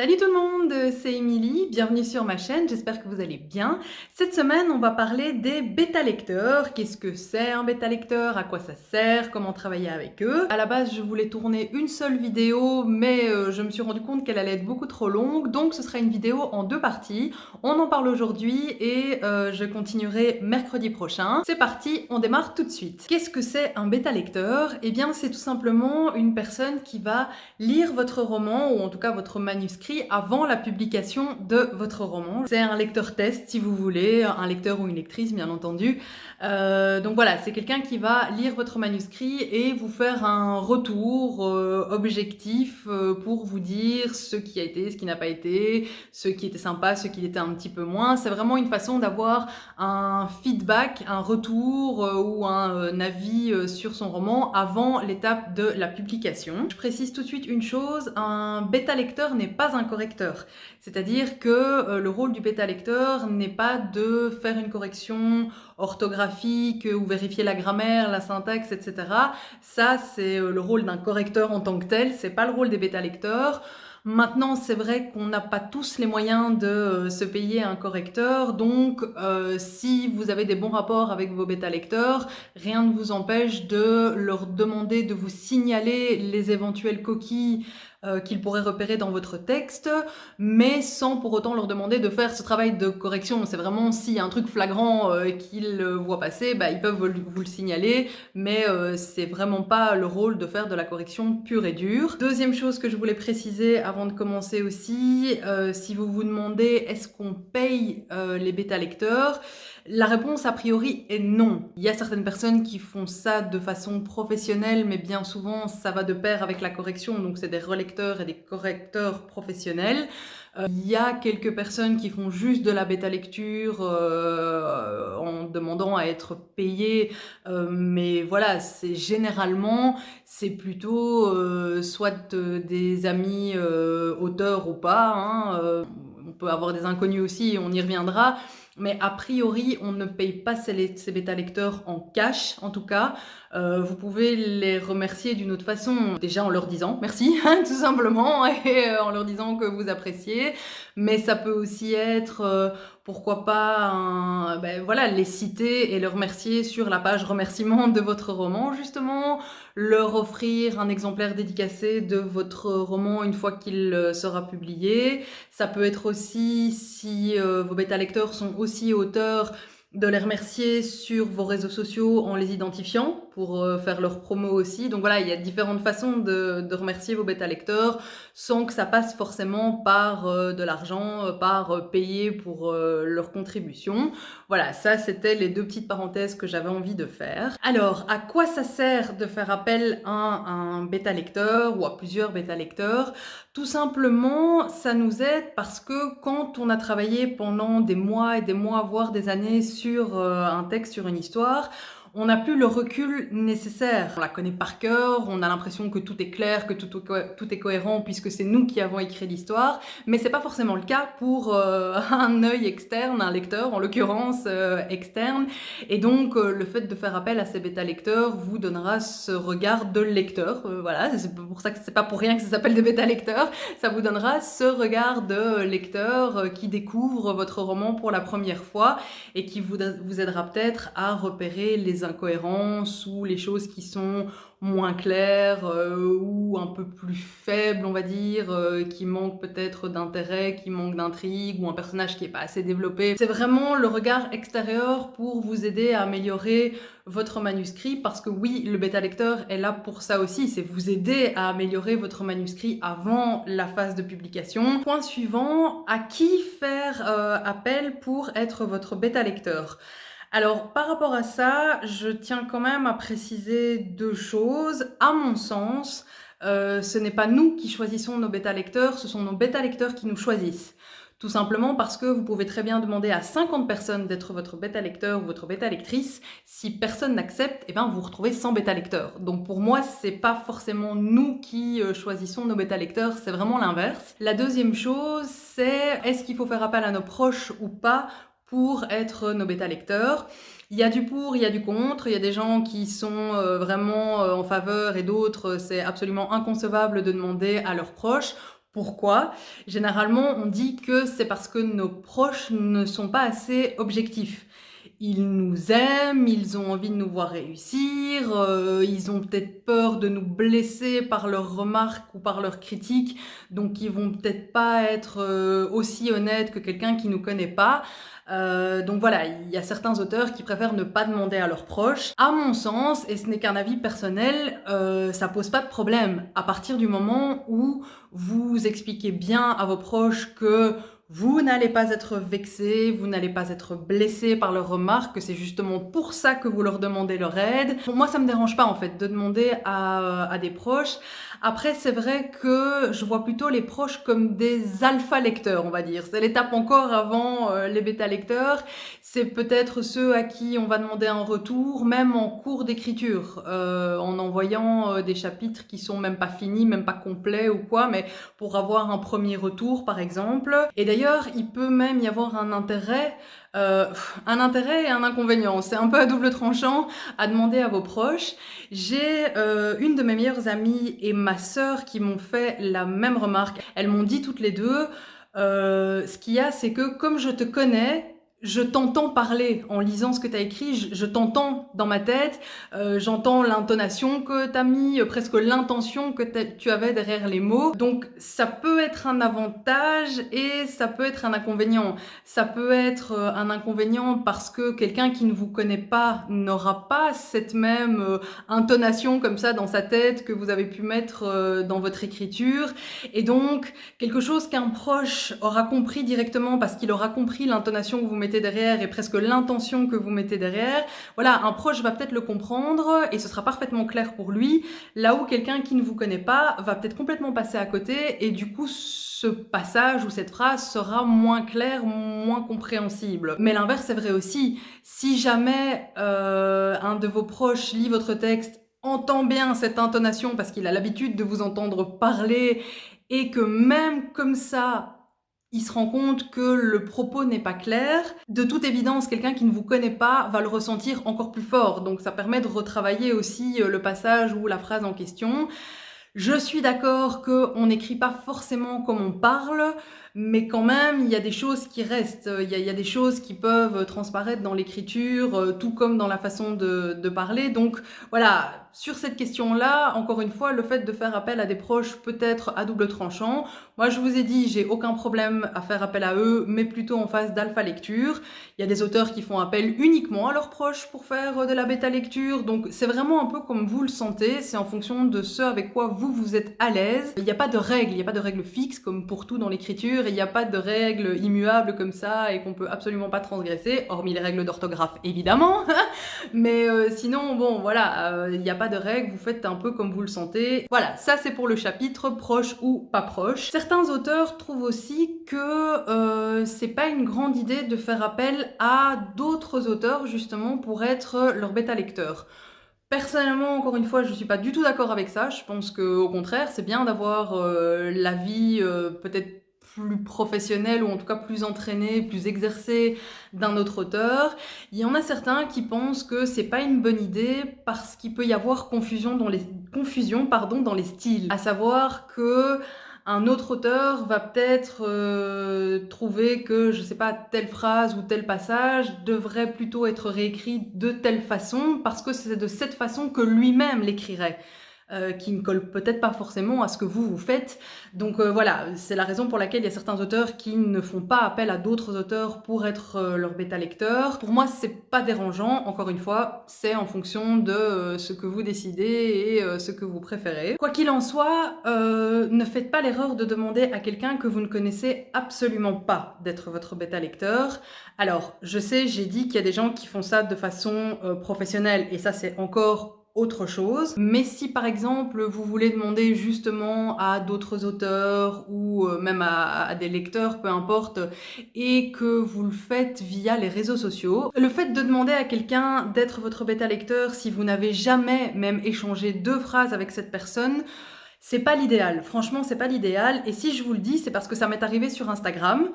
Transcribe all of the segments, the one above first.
Salut tout le monde, c'est Émilie, bienvenue sur ma chaîne, j'espère que vous allez bien. Cette semaine, on va parler des bêta-lecteurs. Qu'est-ce que c'est un bêta-lecteur? À quoi ça sert? Comment travailler avec eux? À la base, je voulais tourner une seule vidéo, mais je me suis rendu compte qu'elle allait être beaucoup trop longue, donc ce sera une vidéo en deux parties. On en parle aujourd'hui et je continuerai mercredi prochain. C'est parti, on démarre tout de suite. Qu'est-ce que c'est un bêta-lecteur? Eh bien, c'est tout simplement une personne qui va lire votre roman, ou en tout cas votre manuscrit, avant la publication de votre roman. C'est un lecteur test, si vous voulez, un lecteur ou une lectrice, bien entendu. Donc voilà, c'est quelqu'un qui va lire votre manuscrit et vous faire un retour objectif pour vous dire ce qui a été, ce qui n'a pas été, ce qui était sympa, ce qui était un petit peu moins. C'est vraiment une façon d'avoir un feedback, un retour ou un avis sur son roman avant l'étape de la publication. Je précise tout de suite une chose, un bêta-lecteur n'est pas un correcteur. C'est-à-dire que le rôle du bêta-lecteur n'est pas de faire une correction orthographique ou vérifier la grammaire, la syntaxe, etc. Ça, c'est le rôle d'un correcteur en tant que tel, c'est pas le rôle des bêta-lecteurs. Maintenant, c'est vrai qu'on n'a pas tous les moyens de se payer un correcteur, donc si vous avez des bons rapports avec vos bêta-lecteurs, rien ne vous empêche de leur demander de vous signaler les éventuelles coquilles qu'ils pourraient repérer dans votre texte, mais sans pour autant leur demander de faire ce travail de correction. C'est vraiment s'il y a un truc flagrant qu'ils voient passer, ils peuvent vous le signaler, mais c'est vraiment pas le rôle de faire de la correction pure et dure. Deuxième chose que je voulais préciser avant de commencer aussi, si vous vous demandez est-ce qu'on paye les bêta-lecteurs, la réponse a priori est non. Il y a certaines personnes qui font ça de façon professionnelle, mais bien souvent ça va de pair avec la correction, donc c'est des relecteurs et des correcteurs professionnels. Il y a quelques personnes qui font juste de la bêta-lecture en demandant à être payées, mais voilà, c'est plutôt soit des amis auteurs ou pas, hein, on peut avoir des inconnus aussi, on y reviendra. Mais a priori, on ne paye pas ces bêta-lecteurs en cash, en tout cas. Vous pouvez les remercier d'une autre façon, déjà en leur disant merci, tout simplement, et en leur disant que vous appréciez. Mais ça peut aussi être, pourquoi pas, voilà, les citer et les remercier sur la page remerciement de votre roman, justement. Leur offrir un exemplaire dédicacé de votre roman une fois qu'il sera publié. Ça peut être aussi, si vos bêta-lecteurs sont aussi auteurs, de les remercier sur vos réseaux sociaux en les identifiant pour faire leur promo aussi. Donc voilà, il y a différentes façons de remercier vos bêta-lecteurs sans que ça passe forcément par de l'argent, par payer pour leur contribution. Voilà, ça c'était les deux petites parenthèses que j'avais envie de faire. Alors, à quoi ça sert de faire appel à un bêta-lecteur ou à plusieurs bêta-lecteurs? Tout simplement, ça nous aide parce que quand on a travaillé pendant des mois et des mois, voire des années sur un texte, sur une histoire, on n'a plus le recul nécessaire. On la connaît par cœur, on a l'impression que tout est clair, que tout est cohérent puisque c'est nous qui avons écrit l'histoire, mais c'est pas forcément le cas pour un œil externe, un lecteur en l'occurrence externe, et donc le fait de faire appel à ces bêta-lecteurs vous donnera ce regard de lecteur, voilà, c'est pour ça que c'est pas pour rien que ça s'appelle des bêta-lecteurs, ça vous donnera ce regard de lecteur qui découvre votre roman pour la première fois et qui vous aidera peut-être à repérer les incohérences ou les choses qui sont moins claires ou un peu plus faibles, on va dire, qui manquent peut-être d'intérêt, qui manquent d'intrigue ou un personnage qui n'est pas assez développé. C'est vraiment le regard extérieur pour vous aider à améliorer votre manuscrit parce que oui, le bêta-lecteur est là pour ça aussi, c'est vous aider à améliorer votre manuscrit avant la phase de publication. Point suivant, à qui faire appel pour être votre bêta-lecteur? Alors, par rapport à ça, je tiens quand même à préciser deux choses. À mon sens, ce n'est pas nous qui choisissons nos bêta-lecteurs, ce sont nos bêta-lecteurs qui nous choisissent. Tout simplement parce que vous pouvez très bien demander à 50 personnes d'être votre bêta-lecteur ou votre bêta-lectrice. Si personne n'accepte, eh ben vous vous retrouvez sans bêta-lecteur. Donc pour moi, c'est pas forcément nous qui choisissons nos bêta-lecteurs, c'est vraiment l'inverse. La deuxième chose, c'est est-ce qu'il faut faire appel à nos proches ou pas pour être nos bêta-lecteurs? Il y a du pour, il y a du contre, il y a des gens qui sont vraiment en faveur et d'autres, c'est absolument inconcevable de demander à leurs proches. Pourquoi? Généralement, on dit que c'est parce que nos proches ne sont pas assez objectifs. Ils nous aiment, ils ont envie de nous voir réussir, ils ont peut-être peur de nous blesser par leurs remarques ou par leurs critiques, donc ils vont peut-être pas être aussi honnêtes que quelqu'un qui nous connaît pas. Donc voilà, il y a certains auteurs qui préfèrent ne pas demander à leurs proches. À mon sens, et ce n'est qu'un avis personnel, ça pose pas de problème. À partir du moment où vous expliquez bien à vos proches que vous n'allez pas être vexé, vous n'allez pas être blessé par leurs remarques, que c'est justement pour ça que vous leur demandez leur aide. Pour moi, ça me dérange pas en fait de demander à des proches. Après, c'est vrai que je vois plutôt les proches comme des alpha lecteurs, on va dire. C'est l'étape encore avant les bêta lecteurs. C'est peut-être ceux à qui on va demander un retour, même en cours d'écriture, en envoyant des chapitres qui sont même pas finis, même pas complets ou quoi, mais pour avoir un premier retour, par exemple. Et d'ailleurs, il peut même y avoir un intérêt et un inconvénient. C'est un peu à double tranchant à demander à vos proches. J'ai une de mes meilleures amies et ma sœur qui m'ont fait la même remarque. Elles m'ont dit toutes les deux, ce qu'il y a, c'est que comme je te connais, je t'entends parler en lisant ce que tu as écrit, je t'entends dans ma tête, j'entends l'intonation que tu as mis, presque l'intention que tu avais derrière les mots. Donc ça peut être un avantage et ça peut être un inconvénient. Ça peut être un inconvénient parce que quelqu'un qui ne vous connaît pas n'aura pas cette même intonation comme ça dans sa tête que vous avez pu mettre dans votre écriture. Et donc, quelque chose qu'un proche aura compris directement parce qu'il aura compris l'intonation que vous mettez derrière et presque l'intention que vous mettez derrière. Voilà, un proche va peut-être le comprendre et ce sera parfaitement clair pour lui, là où quelqu'un qui ne vous connaît pas va peut-être complètement passer à côté et du coup ce passage ou cette phrase sera moins clair, moins compréhensible. Mais l'inverse est vrai aussi. Si jamais un de vos proches lit votre texte, entend bien cette intonation parce qu'il a l'habitude de vous entendre parler et que même comme ça, il se rend compte que le propos n'est pas clair. De toute évidence, quelqu'un qui ne vous connaît pas va le ressentir encore plus fort. Donc ça permet de retravailler aussi le passage ou la phrase en question. Je suis d'accord qu'on n'écrit pas forcément comme on parle, mais quand même, il y a des choses qui restent. Il y a des choses qui peuvent transparaître dans l'écriture, tout comme dans la façon de parler. Donc voilà, sur cette question-là, encore une fois, le fait de faire appel à des proches peut être à double tranchant. Moi, je vous ai dit, j'ai aucun problème à faire appel à eux, mais plutôt en phase d'alpha lecture. Il y a des auteurs qui font appel uniquement à leurs proches pour faire de la bêta lecture. Donc c'est vraiment un peu comme vous le sentez, c'est en fonction de ce avec quoi vous êtes à l'aise. Il n'y a pas de règles, il n'y a pas de règles fixes comme pour tout dans l'écriture, il n'y a pas de règles immuables comme ça et qu'on peut absolument pas transgresser, hormis les règles d'orthographe évidemment. Mais sinon, bon, voilà, il n'y a pas de règles, vous faites un peu comme vous le sentez. Voilà, ça c'est pour le chapitre proche ou pas proche. Certains auteurs trouvent aussi que c'est pas une grande idée de faire appel à d'autres auteurs justement pour être leur bêta lecteur. Personnellement, encore une fois, je suis pas du tout d'accord avec ça. Je pense qu'au contraire, c'est bien d'avoir l'avis peut-être plus professionnel ou en tout cas plus entraîné, plus exercé d'un autre auteur. Il y en a certains qui pensent que c'est pas une bonne idée parce qu'il peut y avoir confusion dans les styles. À savoir que un autre auteur va peut-être trouver que, je sais pas, telle phrase ou tel passage devrait plutôt être réécrit de telle façon parce que c'est de cette façon que lui-même l'écrirait. Qui ne colle peut-être pas forcément à ce que vous faites. Donc voilà, c'est la raison pour laquelle il y a certains auteurs qui ne font pas appel à d'autres auteurs pour être leur bêta lecteur. Pour moi, c'est pas dérangeant, encore une fois, c'est en fonction de ce que vous décidez et ce que vous préférez. Quoi qu'il en soit, ne faites pas l'erreur de demander à quelqu'un que vous ne connaissez absolument pas d'être votre bêta lecteur. Alors, je sais, j'ai dit qu'il y a des gens qui font ça de façon professionnelle, et ça c'est encore autre chose. Mais si par exemple vous voulez demander justement à d'autres auteurs ou même à des lecteurs, peu importe, et que vous le faites via les réseaux sociaux, le fait de demander à quelqu'un d'être votre bêta lecteur si vous n'avez jamais même échangé 2 phrases avec cette personne, c'est pas l'idéal. Franchement, c'est pas l'idéal. Et si je vous le dis, c'est parce que ça m'est arrivé sur Instagram.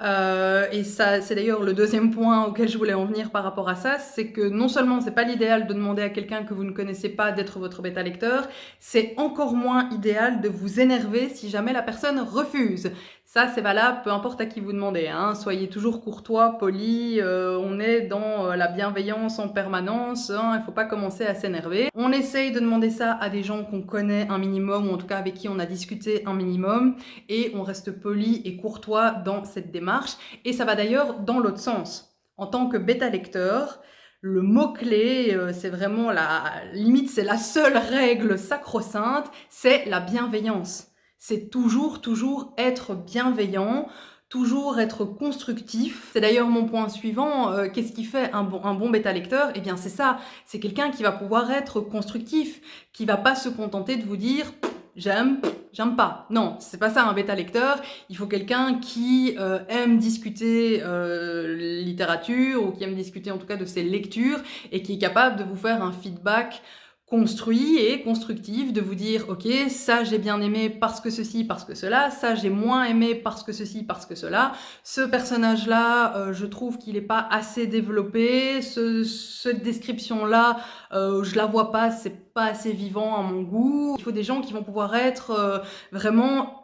Et ça, c'est d'ailleurs le deuxième point auquel je voulais en venir par rapport à ça, c'est que non seulement c'est pas l'idéal de demander à quelqu'un que vous ne connaissez pas d'être votre bêta lecteur, c'est encore moins idéal de vous énerver si jamais la personne refuse. Ça, c'est valable, peu importe à qui vous demandez, hein. Soyez toujours courtois, poli, on est dans la bienveillance en permanence, hein. Il faut pas commencer à s'énerver. On essaye de demander ça à des gens qu'on connaît un minimum, ou en tout cas avec qui on a discuté un minimum, et on reste poli et courtois dans cette démarche. Et ça va d'ailleurs dans l'autre sens. En tant que bêta lecteur, le mot-clé, c'est vraiment limite, c'est la seule règle sacro-sainte, c'est la bienveillance. C'est toujours être bienveillant, toujours être constructif. C'est d'ailleurs mon point suivant. Qu'est-ce qui fait un bon bêta lecteur? Eh bien, c'est ça. C'est quelqu'un qui va pouvoir être constructif, qui va pas se contenter de vous dire j'aime pas. Non, c'est pas ça un bêta lecteur. Il faut quelqu'un qui aime discuter littérature, ou qui aime discuter en tout cas de ses lectures, et qui est capable de vous faire un feedback construit et constructif, de vous dire ok, ça j'ai bien aimé parce que ceci, parce que cela, ça j'ai moins aimé parce que ceci, parce que cela, ce personnage là je trouve qu'il n'est pas assez développé, cette description là je la vois pas, c'est pas assez vivant à mon goût. Il faut des gens qui vont pouvoir être vraiment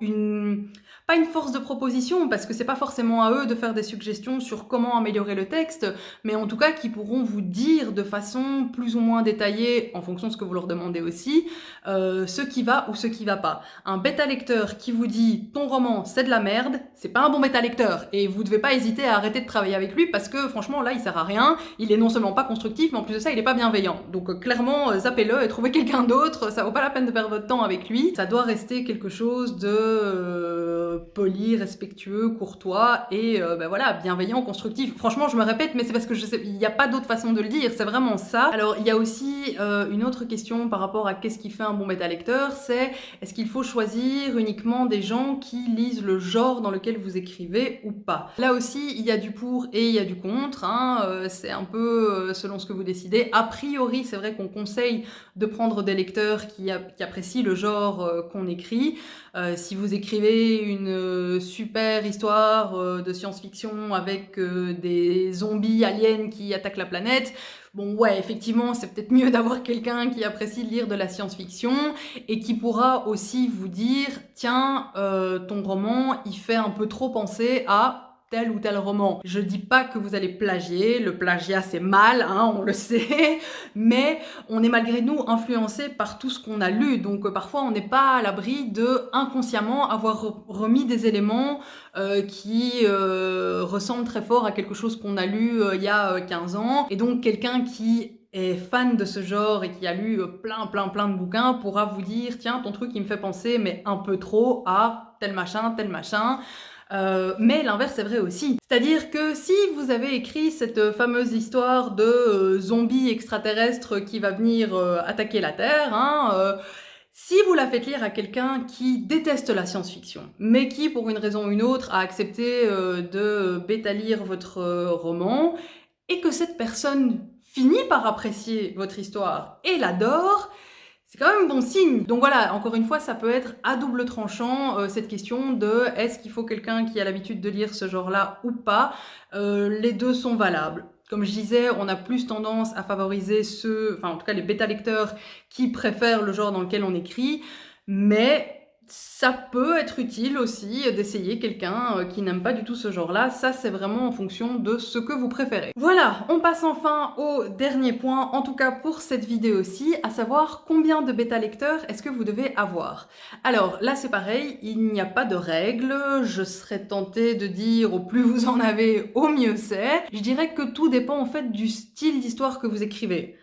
pas une force de proposition, parce que c'est pas forcément à eux de faire des suggestions sur comment améliorer le texte, mais en tout cas qui pourront vous dire de façon plus ou moins détaillée, en fonction de ce que vous leur demandez aussi, ce qui va ou ce qui va pas. Un bêta lecteur qui vous dit ton roman c'est de la merde, c'est pas un bon bêta lecteur, et vous devez pas hésiter à arrêter de travailler avec lui, parce que franchement là il sert à rien, il est non seulement pas constructif, mais en plus de ça il est pas bienveillant. Donc clairement zappez-le et trouvez quelqu'un d'autre, ça vaut pas la peine de perdre votre temps avec lui. Ça doit rester quelque chose de poli, respectueux, courtois et voilà, bienveillant, constructif. Franchement, je me répète, mais c'est parce que je sais, il n'y a pas d'autre façon de le dire, c'est vraiment ça. Alors, il y a aussi une autre question par rapport à qu'est-ce qui fait un bon bêta lecteur, c'est est-ce qu'il faut choisir uniquement des gens qui lisent le genre dans lequel vous écrivez ou pas. Là aussi, il y a du pour et il y a du contre, hein. C'est un peu selon ce que vous décidez. A priori, c'est vrai qu'on conseille de prendre des lecteurs qui apprécient le genre qu'on écrit. Si vous écrivez une super histoire de science-fiction avec des zombies aliens qui attaquent la planète, bon ouais, effectivement, c'est peut-être mieux d'avoir quelqu'un qui apprécie lire de la science-fiction et qui pourra aussi vous dire « Tiens, ton roman, il fait un peu trop penser à… » tel ou tel roman. Je dis pas que vous allez plagier, le plagiat c'est mal, hein, on le sait, mais on est malgré nous influencé par tout ce qu'on a lu, donc parfois on n'est pas à l'abri de inconsciemment avoir remis des éléments qui ressemblent très fort à quelque chose qu'on a lu il y a 15 ans, et donc quelqu'un qui est fan de ce genre et qui a lu plein de bouquins pourra vous dire « Tiens, ton truc il me fait penser, mais un peu trop, à tel machin », mais l'inverse est vrai aussi. C'est-à-dire que si vous avez écrit cette fameuse histoire de zombie extraterrestre qui va venir attaquer la Terre, hein, si vous la faites lire à quelqu'un qui déteste la science-fiction, mais qui, pour une raison ou une autre, a accepté de bêta-lire votre roman, et que cette personne finit par apprécier votre histoire et l'adore, c'est quand même bon signe. Donc voilà, encore une fois, ça peut être à double tranchant, cette question de est-ce qu'il faut quelqu'un qui a l'habitude de lire ce genre-là ou pas. Les deux sont valables. Comme je disais, on a plus tendance à favoriser en tout cas les bêta-lecteurs qui préfèrent le genre dans lequel on écrit, mais ça peut être utile aussi d'essayer quelqu'un qui n'aime pas du tout ce genre-là. Ça, c'est vraiment en fonction de ce que vous préférez. Voilà, on passe enfin au dernier point, en tout cas pour cette vidéo-ci, à savoir combien de bêta-lecteurs est-ce que vous devez avoir. Alors là, c'est pareil, il n'y a pas de règle. Je serais tentée de dire au plus vous en avez, au mieux c'est. Je dirais que tout dépend en fait du style d'histoire que vous écrivez.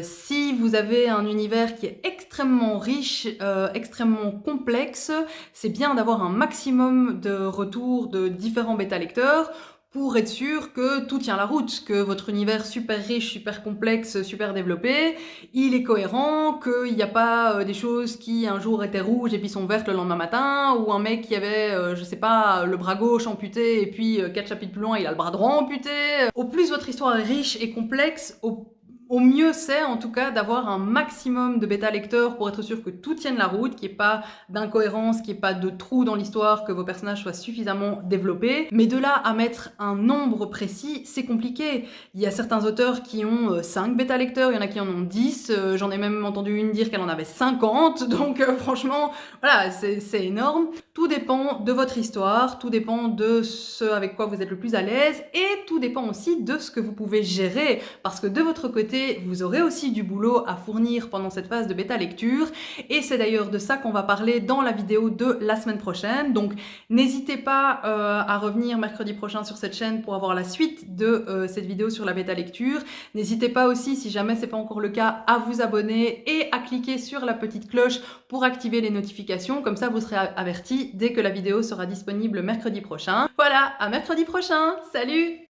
Si vous avez un univers qui est extrêmement riche, extrêmement complexe, c'est bien d'avoir un maximum de retours de différents bêta-lecteurs pour être sûr que tout tient la route, que votre univers super riche, super complexe, super développé, il est cohérent, qu'il n'y a pas des choses qui un jour étaient rouges et puis sont vertes le lendemain matin, ou un mec qui avait, je sais pas, le bras gauche amputé et puis 4 chapitres plus loin il a le bras droit amputé. Au plus votre histoire est riche et complexe, au Au mieux, c'est en tout cas d'avoir un maximum de bêta lecteurs pour être sûr que tout tienne la route, qu'il n'y ait pas d'incohérence, qu'il n'y ait pas de trous dans l'histoire, que vos personnages soient suffisamment développés. Mais de là à mettre un nombre précis, c'est compliqué. Il y a certains auteurs qui ont 5 bêta lecteurs, il y en a qui en ont 10, j'en ai même entendu une dire qu'elle en avait 50, donc franchement, voilà, c'est énorme. Tout dépend de votre histoire, tout dépend de ce avec quoi vous êtes le plus à l'aise, et tout dépend aussi de ce que vous pouvez gérer, parce que de votre côté, vous aurez aussi du boulot à fournir pendant cette phase de bêta lecture, et c'est d'ailleurs de ça qu'on va parler dans la vidéo de la semaine prochaine. Donc n'hésitez pas à revenir mercredi prochain sur cette chaîne pour avoir la suite de cette vidéo sur la bêta lecture. N'hésitez pas aussi, si jamais c'est pas encore le cas, à vous abonner et à cliquer sur la petite cloche pour activer les notifications, comme ça vous serez averti dès que la vidéo sera disponible mercredi prochain. Voilà, à mercredi prochain, salut!